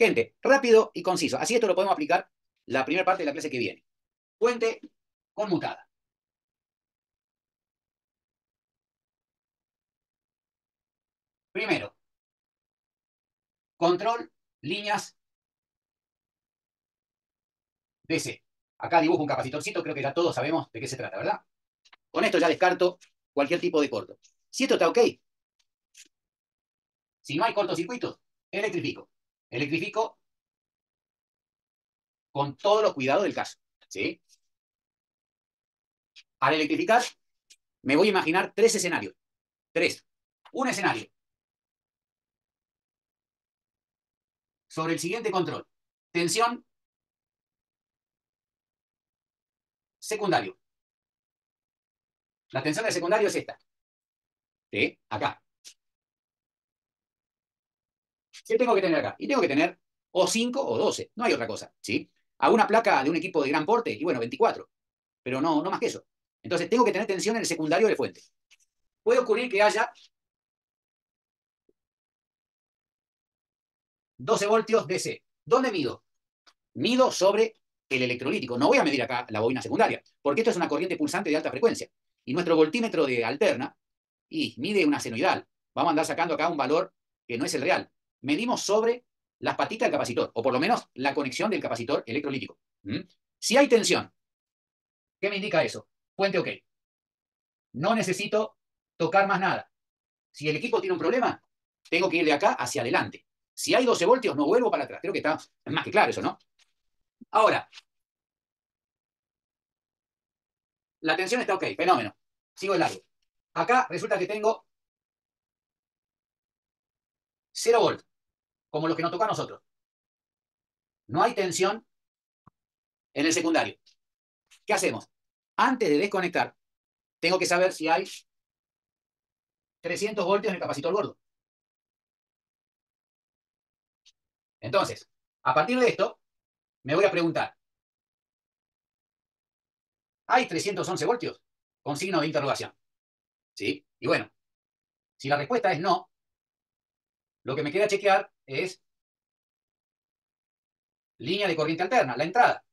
Gente, rápido y conciso. Así esto lo podemos aplicar la primera parte de la clase que viene. Fuente conmutada. Primero, control líneas DC. Acá dibujo un capacitorcito, creo que ya todos sabemos de qué se trata, ¿verdad? Con esto ya descarto cualquier tipo de corto. Si esto está ok, si no hay cortocircuitos, electrifico. Electrifico con todos los cuidados del caso, ¿sí? Al electrificar, me voy a imaginar tres escenarios. Tres. Un escenario sobre el siguiente control. Tensión secundario. La tensión del secundario es esta. ¿Sí? Acá. ¿Qué tengo que tener acá? Y tengo que tener o 5 o 12. No hay otra cosa, ¿sí? Hago una placa de un equipo de gran porte y bueno, 24. Pero no más que eso. Entonces tengo que tener tensión en el secundario de fuente. Puede ocurrir que haya 12 voltios DC. ¿Dónde mido? Mido sobre el electrolítico. No voy a medir acá la bobina secundaria, porque esto es una corriente pulsante de alta frecuencia. Y nuestro voltímetro de alterna y mide una senoidal. Vamos a andar sacando acá un valor que no es el real. Medimos sobre las patitas del capacitor, o por lo menos la conexión del capacitor electrolítico. Si hay tensión, ¿qué me indica eso? Fuente OK. No necesito tocar más nada. Si el equipo tiene un problema, tengo que ir de acá hacia adelante. Si hay 12 voltios, no vuelvo para atrás. Creo que está más que claro eso, ¿no? Ahora, la tensión está OK, fenómeno. Sigo el largo. Acá resulta que tengo 0 volts, como los que nos toca a nosotros. No hay tensión en el secundario. ¿Qué hacemos? Antes de desconectar, tengo que saber si hay 300 voltios en el capacitor gordo. Entonces, a partir de esto, me voy a preguntar, ¿hay 311 voltios? Con signo de interrogación. ¿Sí? Y bueno, si la respuesta es no, lo que me queda chequear es línea de corriente alterna, la entrada,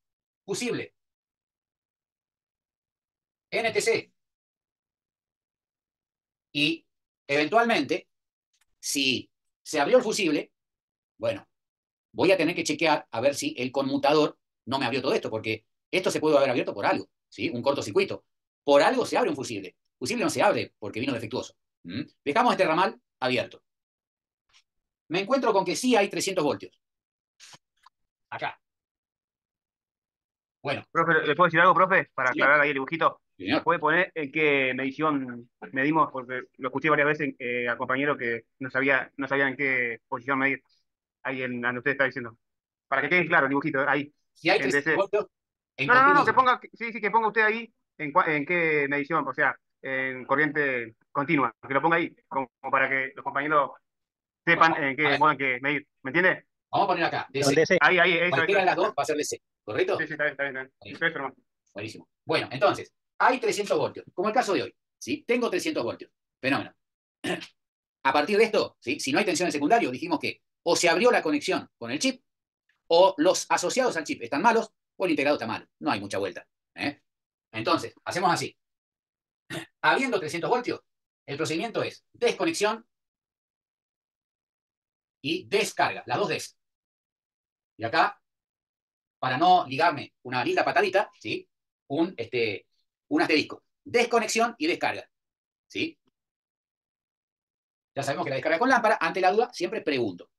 fusible, NTC. Y eventualmente, si se abrió el fusible, bueno, voy a tener que chequear a ver si el conmutador no me abrió todo esto, porque esto se puede haber abierto por algo, ¿sí? Un cortocircuito. Por algo se abre un fusible. Fusible no se abre porque vino defectuoso. Dejamos este ramal abierto. Me encuentro con que sí hay 300 voltios. Acá. Bueno. Profe, ¿le puedo decir algo, profe? Para Señor. aclarar ahí el dibujito. Señor. ¿Puede poner en qué medición medimos? Porque lo escuché varias veces al compañero que no sabía en qué posición medir. Ahí en donde usted está diciendo. Para que quede claro el dibujito, ahí. Si hay En 300 DC. voltios en No, continuo. que ponga, sí, sí, que ponga usted ahí en qué medición, o sea, en corriente continua. Que lo ponga ahí, como para que los compañeros sepan Bueno, en a qué ver, modo hay que medir. ¿Me entiende? vamos a poner acá, DC. Donde sea. Ahí, eso. Cualquiera de las dos va a ser DC. Sí, ¿Correcto? sí, está bien. Buenísimo. Eso, hermano. Buenísimo. Bueno, entonces, hay 300 voltios, como el caso de hoy. ¿Sí? Tengo 300 voltios. Fenómeno. A partir de esto, ¿sí? Si no hay tensión en secundario, dijimos que o se abrió la conexión con el chip, o los asociados al chip están malos, o el integrado está malo. No hay mucha vuelta. Entonces, hacemos así. Habiendo 300 voltios, el procedimiento es desconexión y descarga, las dos des. Y acá, para no ligarme una linda patadita, ¿sí? Un asterisco. Desconexión y descarga. ¿Sí? Ya sabemos que la descarga con lámpara, ante la duda, siempre pregunto.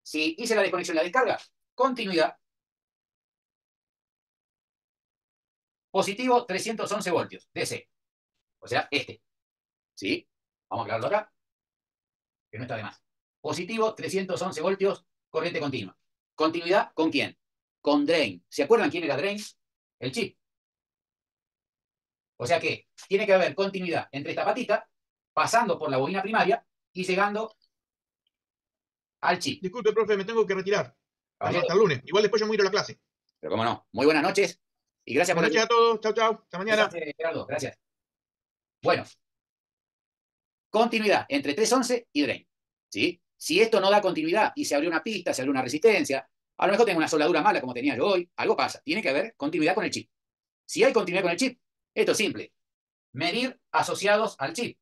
Si hice la desconexión y la descarga, continuidad, positivo 311 voltios, DC. O sea, este. ¿Sí? Vamos a aclararlo acá, que no está de más. Positivo 311 voltios, corriente continua. ¿Continuidad con quién? Con drain. ¿Se acuerdan quién era drain? El chip. O sea que tiene que haber continuidad entre esta patita, pasando por la bobina primaria y llegando al chip. Disculpe, profe, me tengo que retirar. Hasta Caballero, el lunes. Igual después yo me voy a ir a la clase. pero cómo no. Muy buenas noches y gracias por Buenas el noches a todos. Chau, chau. Hasta mañana. mensaje, Gerardo. Gracias. Bueno, continuidad entre 311 y drain. ¿Sí? Si esto no da continuidad y se abrió una pista, se abrió una resistencia, a lo mejor tengo una soldadura mala como tenía yo hoy, algo pasa. Tiene que haber continuidad con el chip. Si hay continuidad con el chip, esto es simple. Medir asociados al chip.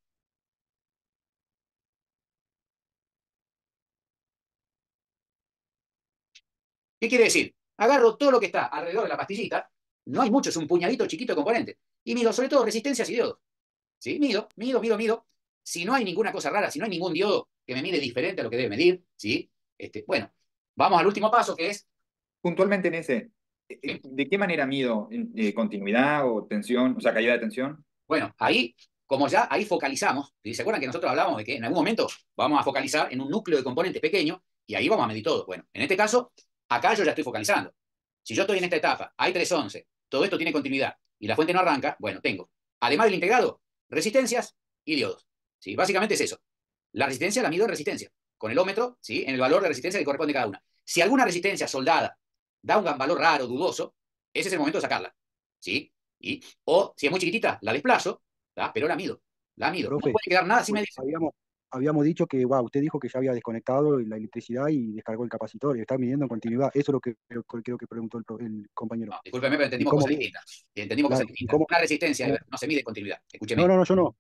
¿Qué quiere decir? Agarro todo lo que está alrededor de la pastillita, no hay mucho, es un puñadito chiquito de componentes, y mido sobre todo resistencias y diodos. ¿Sí? Mido. Si no hay ninguna cosa rara, si no hay ningún diodo que me mide diferente a lo que debe medir, ¿sí? Bueno, vamos al último paso que es... Puntualmente en ese, ¿sí? ¿de qué manera mido continuidad o tensión, o sea, caída de tensión? Bueno, ahí, como ya ahí focalizamos, ¿sí? ¿Se acuerdan que nosotros hablábamos de que en algún momento vamos a focalizar en un núcleo de componentes pequeño y ahí vamos a medir todo? Bueno, en este caso, acá yo ya estoy focalizando. Si yo estoy en esta etapa, hay 311, todo esto tiene continuidad y la fuente no arranca, bueno, tengo, además del integrado, resistencias y diodos. ¿Sí? Básicamente es eso. La resistencia la mido en resistencia, con el ómetro, ¿sí? En el valor de resistencia que corresponde a cada una. Si alguna resistencia soldada da un valor raro, dudoso, ese es el momento de sacarla. ¿Sí? O si es muy chiquitita, la desplazo, ¿tá? Pero la mido. La mido. No Profe, puede quedar nada sin medir. habíamos dicho que, usted dijo que ya había desconectado la electricidad y descargó el capacitor y está midiendo en continuidad. Eso es lo que creo que preguntó el compañero. No, discúlpeme, pero ¿Y entendimos cómo cosas mide? distintas. Entendimos cosas Claro, ¿y distintas. cómo? Una resistencia no se mide en continuidad. Escúcheme. No, yo no.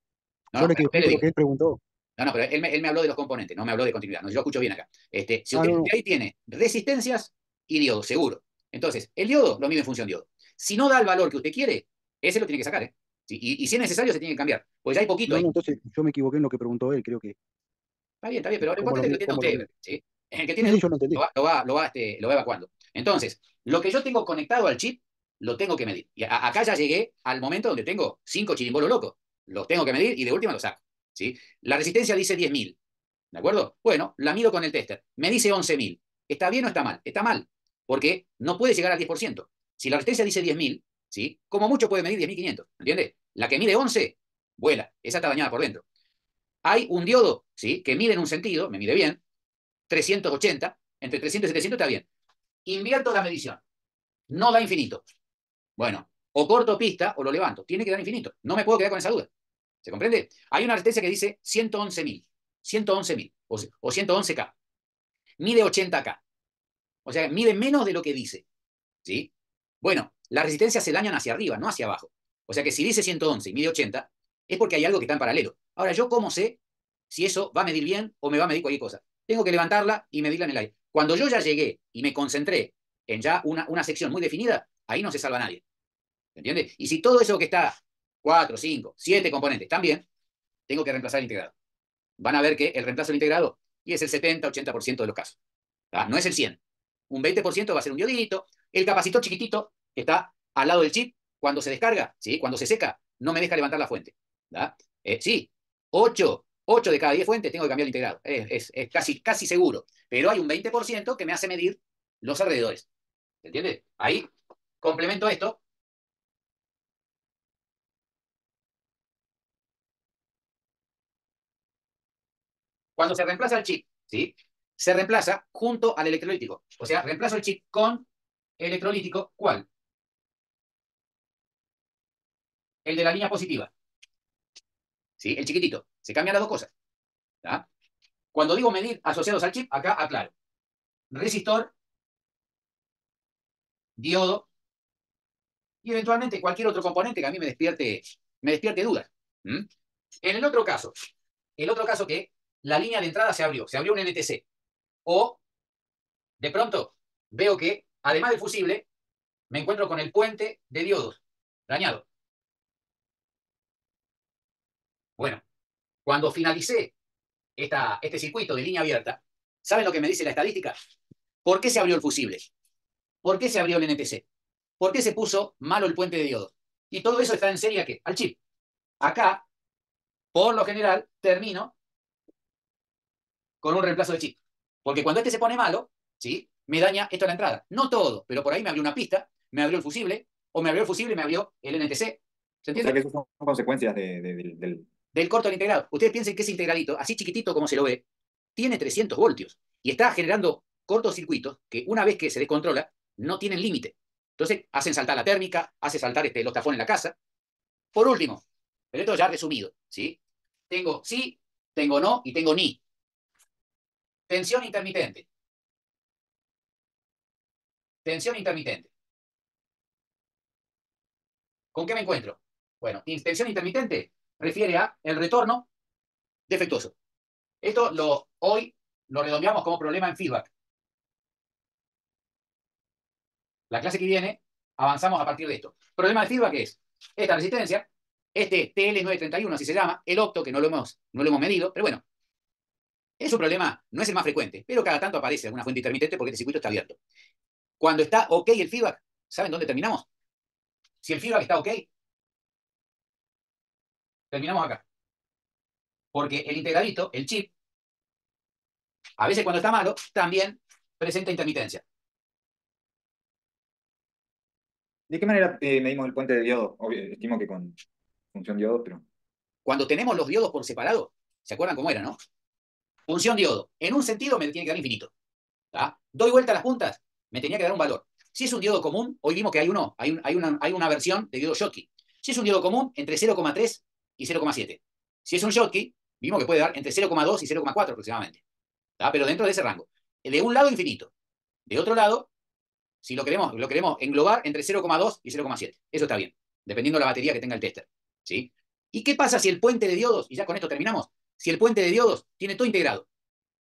No, Yo no, le pero usted le explico lo digo. que él preguntó. No, pero él me habló de los componentes, no me habló de continuidad. No, yo escucho bien acá. Si Ah, usted, no. ahí tiene resistencias y diodo, seguro. Entonces, el diodo lo mide en función diodo. Si no da el valor que usted quiere, ese lo tiene que sacar, ¿eh? ¿Sí? Y si es necesario, se tiene que cambiar. Pues ya hay poquito No, ahí. entonces yo me equivoqué en lo que preguntó él, creo que. Está bien, pero lo ¿Cómo lo importante es que lo mide? entienda ¿Cómo lo usted. mide? ¿Sí? El que Sí, tiene sí, dudas yo lo entendí. lo va evacuando. Entonces, lo que yo tengo conectado al chip, lo tengo que medir. Y acá ya llegué al momento donde tengo 5 chirimbolos locos. Los tengo que medir y de última los saco. ¿Sí? La resistencia dice 10.000. ¿De acuerdo? Bueno, la mido con el tester. Me dice 11.000. ¿Está bien o está mal? Está mal, porque no puede llegar al 10%. Si la resistencia dice 10.000, ¿sí? Como mucho puede medir 10.500. ¿Entiendes? La que mide 11, vuela. Esa está dañada por dentro. Hay un diodo, ¿sí? Que mide en un sentido, me mide bien, 380, entre 300 y 700 está bien. Invierto la medición. No da infinito. Bueno, o corto pista o lo levanto. Tiene que dar infinito. No me puedo quedar con esa duda. ¿Se comprende? Hay una resistencia que dice 111.000. 111.000 o 111K. Mide 80K. O sea, mide menos de lo que dice. ¿Sí? Bueno, las resistencias se dañan hacia arriba, no hacia abajo. O sea que si dice 111 y mide 80, es porque hay algo que está en paralelo. Ahora, ¿yo cómo sé si eso va a medir bien o me va a medir cualquier cosa? Tengo que levantarla y medirla en el aire. Cuando yo ya llegué y me concentré en ya una sección muy definida, ahí no se salva nadie. ¿Entiendes? Y si todo eso que está, 4, 5, 7 componentes, también, tengo que reemplazar el integrado. Van a ver que el reemplazo del integrado y es el 70-80% de los casos. ¿Tá? No es el 100. Un 20% va a ser un diodito. El capacitor chiquitito que está al lado del chip, cuando se descarga, ¿sí? Cuando se seca, no me deja levantar la fuente. Sí, 8 de cada 10 fuentes tengo que cambiar el integrado. Es casi seguro. Pero hay un 20% que me hace medir los alrededores. ¿Se entiende? Ahí complemento esto. Cuando se reemplaza el chip, ¿sí? Se reemplaza junto al electrolítico. O sea, reemplazo el chip con electrolítico, ¿cuál? El de la línea positiva. ¿Sí? El chiquitito. Se cambian las dos cosas. ¿Tá? Cuando digo medir asociados al chip, acá aclaro. Resistor, diodo y eventualmente cualquier otro componente que a mí me despierte dudas. ¿Mm? En el otro caso que la línea de entrada se abrió un NTC. O de pronto veo que, además del fusible, me encuentro con el puente de diodos dañado. Bueno, cuando finalicé este circuito de línea abierta, ¿saben lo que me dice la estadística? ¿Por qué se abrió el fusible? ¿Por qué se abrió el NTC? ¿Por qué se puso malo el puente de diodo? Y todo eso está en serie ¿a qué? Al chip. Acá, por lo general, termino con un reemplazo de chip. Porque cuando este se pone malo, ¿sí? Me daña esto a la entrada. No todo, pero por ahí me abrió una pista, me abrió el fusible, o me abrió el fusible y me abrió el NTC. ¿Se O sea entiende? que esas son consecuencias Del corto del integrado. Ustedes piensen que ese integralito, así chiquitito como se lo ve, tiene 300 voltios y está generando cortocircuitos que una vez que se descontrola, no tienen límite. Entonces, hacen saltar la térmica, hace saltar los tafones en la casa. Por último, pero esto ya resumido, ¿sí? Tengo sí, tengo no y tengo ni. Tensión intermitente. Tensión intermitente. ¿Con qué me encuentro? Bueno, tensión intermitente refiere a el retorno defectuoso. Esto hoy lo redondeamos como problema en feedback. La clase que viene avanzamos a partir de esto. Problema de feedback es esta resistencia, este TL931, así se llama, el octo, que no lo hemos medido, pero bueno, es un problema, no es el más frecuente, pero cada tanto aparece alguna fuente intermitente porque este circuito está abierto. Cuando está ok el feedback, ¿saben dónde terminamos? Si el feedback está ok, terminamos acá. Porque el integralito, el chip, a veces cuando está malo, también presenta intermitencia. ¿De qué manera medimos el puente de diodo? Estimo que con función diodo, pero... Cuando tenemos los diodos por separado, ¿se acuerdan cómo era, no? Función diodo. En un sentido me tiene que dar infinito. ¿Tá? Doy vuelta a las puntas, me tenía que dar un valor. Si es un diodo común, hoy vimos que hay una versión de diodo Schottky. Si es un diodo común, entre 0,3 y 0,7. Si es un Schottky, vimos que puede dar entre 0,2 y 0,4 aproximadamente. ¿Tá? Pero dentro de ese rango. De un lado, infinito. De otro lado, si lo queremos englobar entre 0,2 y 0,7. Eso está bien, dependiendo de la batería que tenga el tester. ¿Sí? ¿Y qué pasa si el puente de diodos, y ya con esto terminamos, si el puente de diodos tiene todo integrado?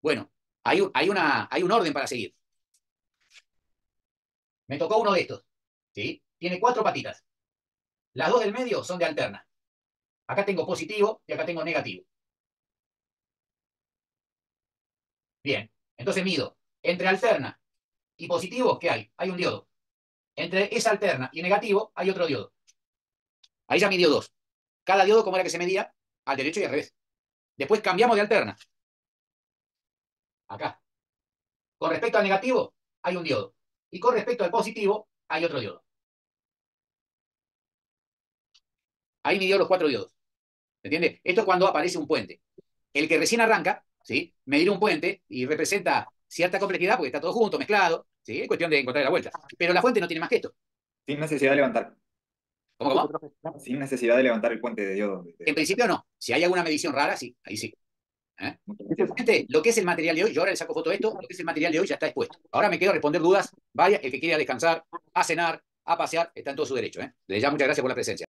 Bueno, hay un orden para seguir. Me tocó uno de estos. ¿Sí? Tiene 4 patitas. Las 2 del medio son de alterna. Acá tengo positivo y acá tengo negativo. Bien, entonces mido entre alterna y positivo, ¿qué hay? Hay un diodo. Entre esa alterna y negativo hay otro diodo. Ahí ya midió 2. Cada diodo, como era que se medía, al derecho y al revés. Después cambiamos de alterna. Acá. Con respecto al negativo, hay un diodo. Y con respecto al positivo, hay otro diodo. Ahí midió los 4 diodos. ¿Se entiende? Esto es cuando aparece un puente. El que recién arranca, ¿sí? Medir un puente y representa cierta complejidad porque está todo junto, mezclado. ¿Sí? Es cuestión de encontrar la vuelta. Pero la fuente no tiene más que esto. Sin necesidad de levantar. ¿Cómo? Sin necesidad de levantar el puente de diodo. En principio no. Si hay alguna medición rara, sí. Ahí sí. Lo que es el material de hoy, yo ahora le saco foto de esto, lo que es el material de hoy ya está expuesto. Ahora me quedo a responder dudas. Vaya, el que quiera descansar, a cenar, a pasear, está en todo su derecho. Desde ya, muchas gracias por la presencia.